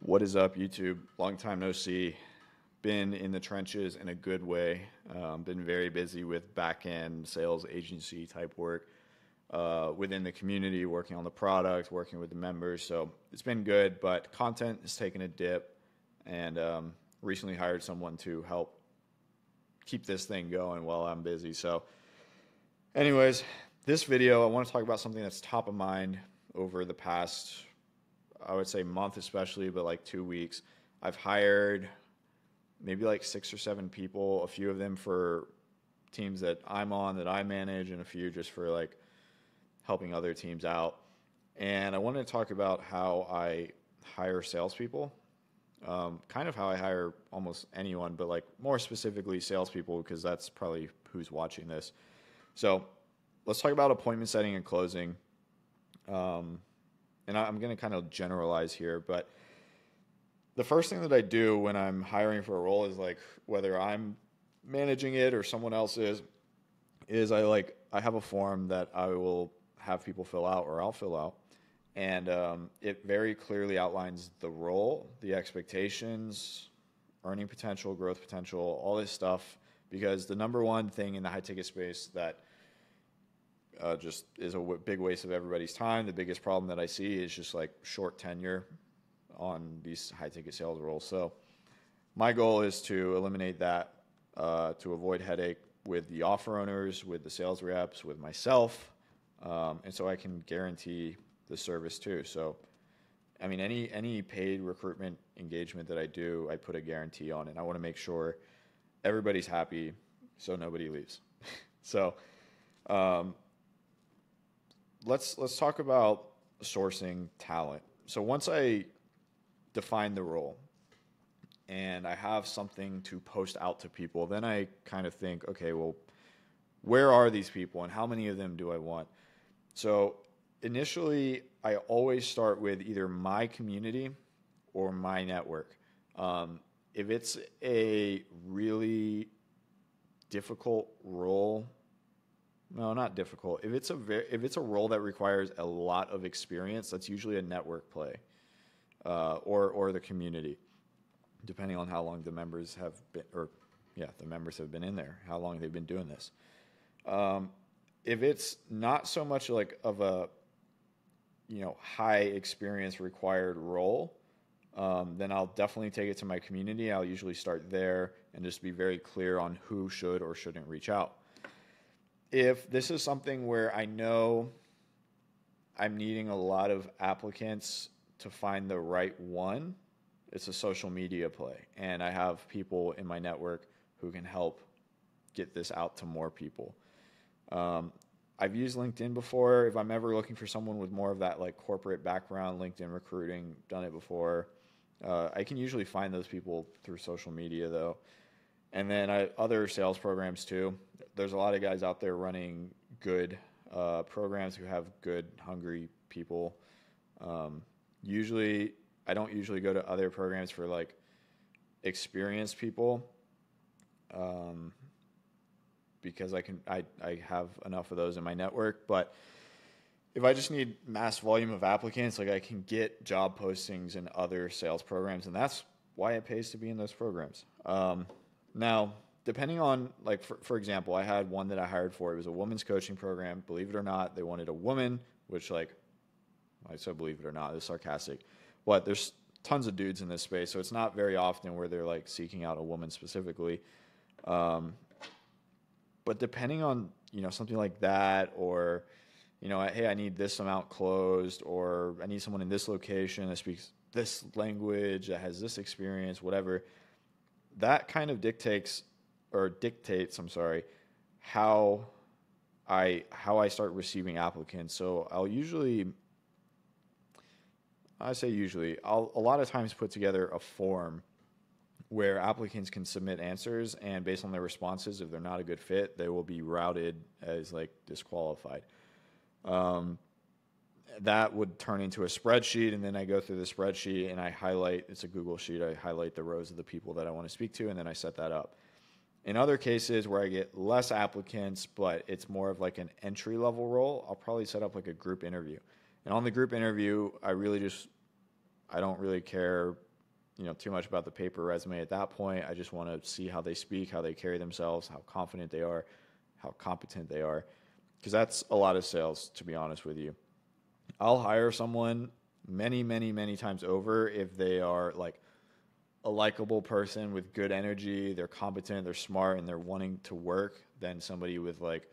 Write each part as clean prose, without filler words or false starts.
What is up, YouTube? Long time no see. Been in the trenches in a good way. Been very busy with back end sales agency type work within the community, working on the product, working with the members. So it's been good, but content has taken a dip, and recently hired someone to help keep this thing going while I'm busy. So, anyways, this video, I want to talk about something that's top of mind over the past, I would say month especially, but like 2 weeks. I've hired maybe like 6 or 7 people, a few of them for teams that I'm on, that I manage, and a few just for like helping other teams out. And I wanted to talk about how I hire salespeople, kind of how I hire almost anyone, but like more specifically salespeople, because that's probably who's watching this. So let's talk about appointment setting and closing. And I'm going to kind of generalize here, but the first thing that I do when I'm hiring for a role is, like, whether I'm managing it or someone else is I have a form that I will have people fill out, or I'll fill out. And it very clearly outlines the role, the expectations, earning potential, growth potential, all this stuff. Because the number one thing in the high ticket space that just is a big waste of everybody's time, the biggest problem that I see is just like short tenure on these high ticket sales roles. So my goal is to eliminate that, to avoid headache with the offer owners, with the sales reps, with myself, and so I can guarantee the service too. So, I mean, any paid recruitment engagement that I do, I put a guarantee on it. I want to make sure everybody's happy, so nobody leaves. So, let's talk about sourcing talent. So once I define the role and I have something to post out to people, then I kind of think, okay, well, where are these people and how many of them do I want? So initially, I always start with either my community or my network. If it's a really difficult role, no, not difficult. If it's a role that requires a lot of experience, that's usually a network play, or the community, depending on how long the members have been, the members have been in there, how long they've been doing this. If it's not so much like of a high experience required role, then I'll definitely take it to my community. I'll usually start there and just be very clear on who should or shouldn't reach out. If this is something where I know I'm needing a lot of applicants to find the right one, it's a social media play. And I have people in my network who can help get this out to more people. I've used LinkedIn before. If I'm ever looking for someone with more of that like corporate background, LinkedIn recruiting, done it before. I can usually find those people through social media though. And then other sales programs too. There's a lot of guys out there running good programs who have good, hungry people. Usually, I don't usually go to other programs for like experienced people, because I have enough of those in my network. But if I just need mass volume of applicants, like, I can get job postings in other sales programs, and that's why it pays to be in those programs. Now, depending on, like, for example, I had one that I hired for. It was a women's coaching program. Believe it or not, they wanted a woman, which, like, I said believe it or not, it's sarcastic. But there's tons of dudes in this space, so it's not very often where they're, like, seeking out a woman specifically. But depending on, something like that, or, hey, I need this amount closed, or I need someone in this location that speaks this language, that has this experience, whatever, that kind of dictates, how I start receiving applicants. So I'll a lot of times put together a form where applicants can submit answers, and based on their responses, if they're not a good fit, they will be routed as like disqualified. That would turn into a spreadsheet, and then I go through the spreadsheet and I highlight, it's a Google sheet, I highlight the rows of the people that I want to speak to, and then I set that up. In other cases where I get less applicants, but it's more of like an entry-level role, I'll probably set up like a group interview. And on the group interview, I don't really care too much about the paper resume at that point. I just want to see how they speak, how they carry themselves, how confident they are, how competent they are, because that's a lot of sales, to be honest with you. I'll hire someone many, many, many times over if they are like a likable person with good energy, they're competent, they're smart, and they're wanting to work, than somebody with like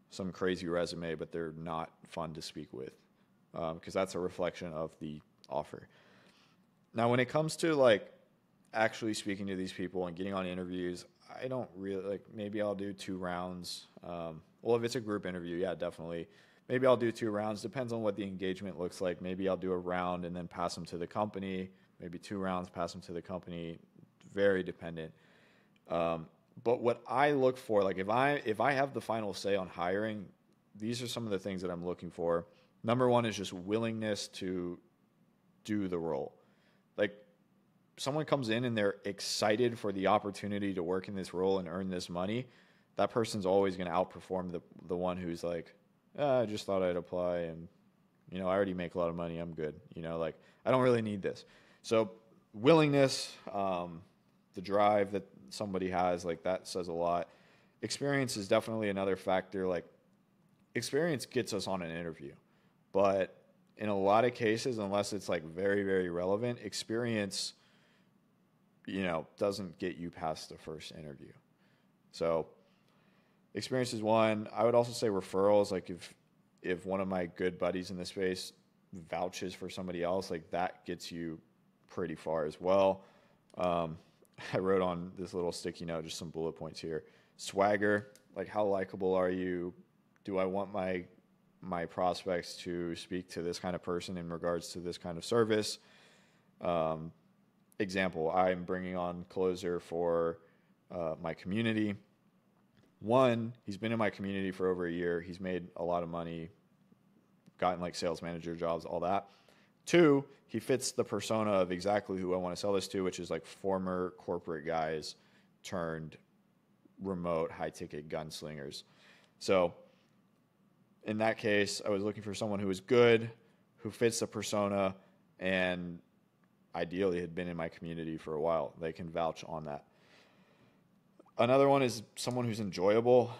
some crazy resume, but they're not fun to speak with, because that's a reflection of the offer. Now, when it comes to like actually speaking to these people and getting on interviews, I don't really like. Maybe I'll do 2 rounds. Well, if it's a group interview, yeah, definitely. Maybe I'll do 2 rounds. Depends on what the engagement looks like. Maybe I'll do a round and then pass them to the company. Maybe 2 rounds, pass them to the company. Very dependent. But what I look for, like if I have the final say on hiring, these are some of the things that I'm looking for. Number one is just willingness to do the role. Like someone comes in and they're excited for the opportunity to work in this role and earn this money, that person's always going to outperform the one who's like, I just thought I'd apply and, I already make a lot of money. I'm good. Like I don't really need this. So willingness, the drive that somebody has, like that says a lot. Experience is definitely another factor. Like experience gets us on an interview, but in a lot of cases, unless it's like very, very relevant, experience, doesn't get you past the first interview. So experience is one. I would also say referrals. Like if one of my good buddies in the space vouches for somebody else, like that gets you pretty far as well. I wrote on this little sticky note just some bullet points here. Swagger, like how likable are you? Do I want my prospects to speak to this kind of person in regards to this kind of service? Example, I'm bringing on closer for my community. One, he's been in my community for over a year. He's made a lot of money, gotten like sales manager jobs, all that. 2, he fits the persona of exactly who I want to sell this to, which is like former corporate guys turned remote high-ticket gunslingers. So in that case, I was looking for someone who was good, who fits the persona, and ideally had been in my community for a while. They can vouch on that. Another one is someone who's enjoyable.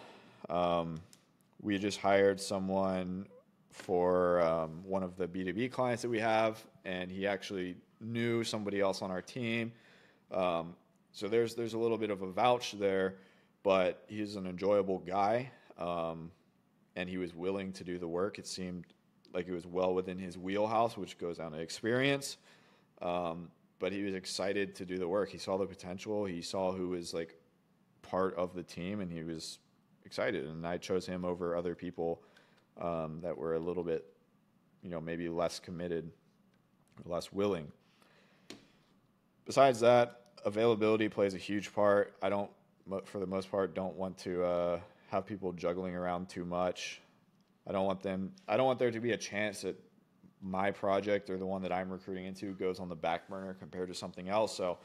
We just hired someone for one of the B2B clients that we have, and he actually knew somebody else on our team. So there's a little bit of a vouch there, but he's an enjoyable guy, and he was willing to do the work. It seemed like it was well within his wheelhouse, which goes down to experience. But he was excited to do the work. He saw the potential. He saw who was like part of the team, and he was excited. And I chose him over other people that were a little bit, maybe less committed, less willing. Besides that, availability plays a huge part. I don't, for the most part, don't want to have people juggling around too much. I don't want there to be a chance that my project or the one that I'm recruiting into goes on the back burner compared to something else. So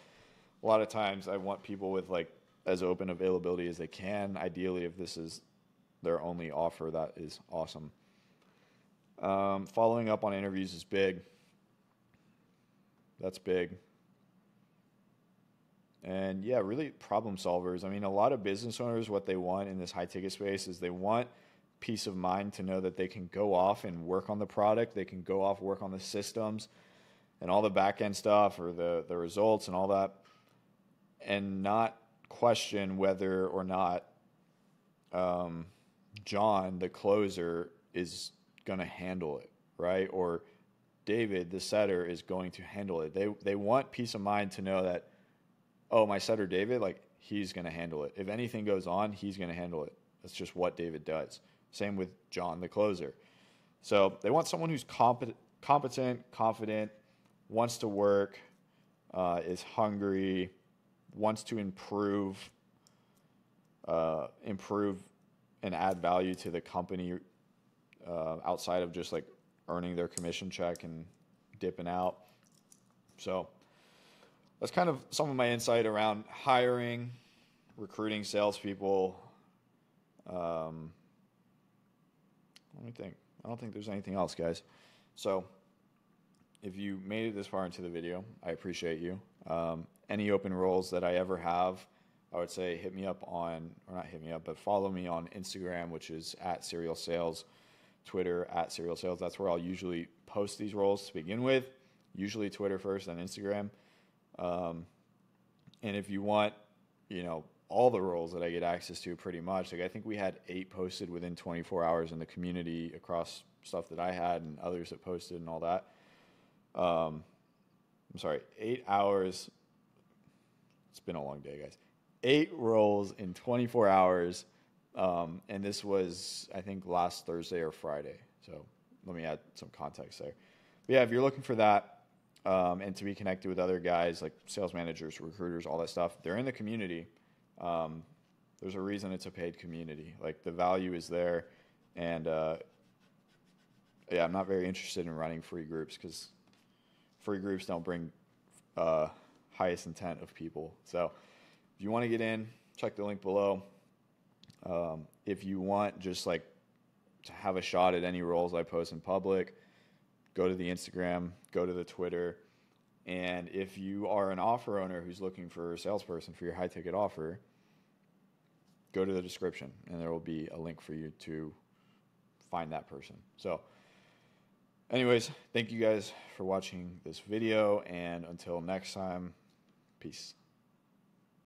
a lot of times I want people with like as open availability as they can. Ideally, if this is their only offer, that is awesome. Following up on interviews is big. That's big. And yeah, really problem solvers. I mean, a lot of business owners, what they want in this high ticket space is they want peace of mind to know that they can go off and work on the product. They can go off, work on the systems and all the back end stuff or the results and all that, and not question whether or not John, the closer, is going to handle it, right? Or David, the setter, is going to handle it. They want peace of mind to know that, oh, my setter David, like he's going to handle it. If anything goes on, he's going to handle it. That's just what David does. Same with John, the closer. So they want someone who's competent, confident, wants to work, is hungry, wants to improve and add value to the company outside of just like earning their commission check and dipping out. So that's kind of some of my insight around hiring, recruiting salespeople. Let me think. I don't think there's anything else, guys. So if you made it this far into the video, I appreciate you. Any open roles that I ever have, I would say hit me up on, or not hit me up, but follow me on Instagram, which is @serialsales, Twitter @serialsales. That's where I'll usually post these roles to begin with. Usually Twitter first, then Instagram. And if you want, all the roles that I get access to pretty much, like I think we had 8 posted within 24 hours in the community across stuff that I had and others that posted and all that. I'm sorry, 8 hours. It's been a long day, guys. 8 roles in 24 hours. And this was, I think, last Thursday or Friday. So let me add some context there. But yeah, if you're looking for that, and to be connected with other guys like sales managers, recruiters, all that stuff, they're in the community. There's a reason it's a paid community. Like the value is there. And I'm not very interested in running free groups because free groups don't bring highest intent of people. So if you want to get in, check the link below. If you want just like to have a shot at any roles I post in public, go to the Instagram, go to the Twitter. And if you are an offer owner who's looking for a salesperson for your high ticket offer, go to the description and there will be a link for you to find that person. So anyways, thank you guys for watching this video, and until next time, peace.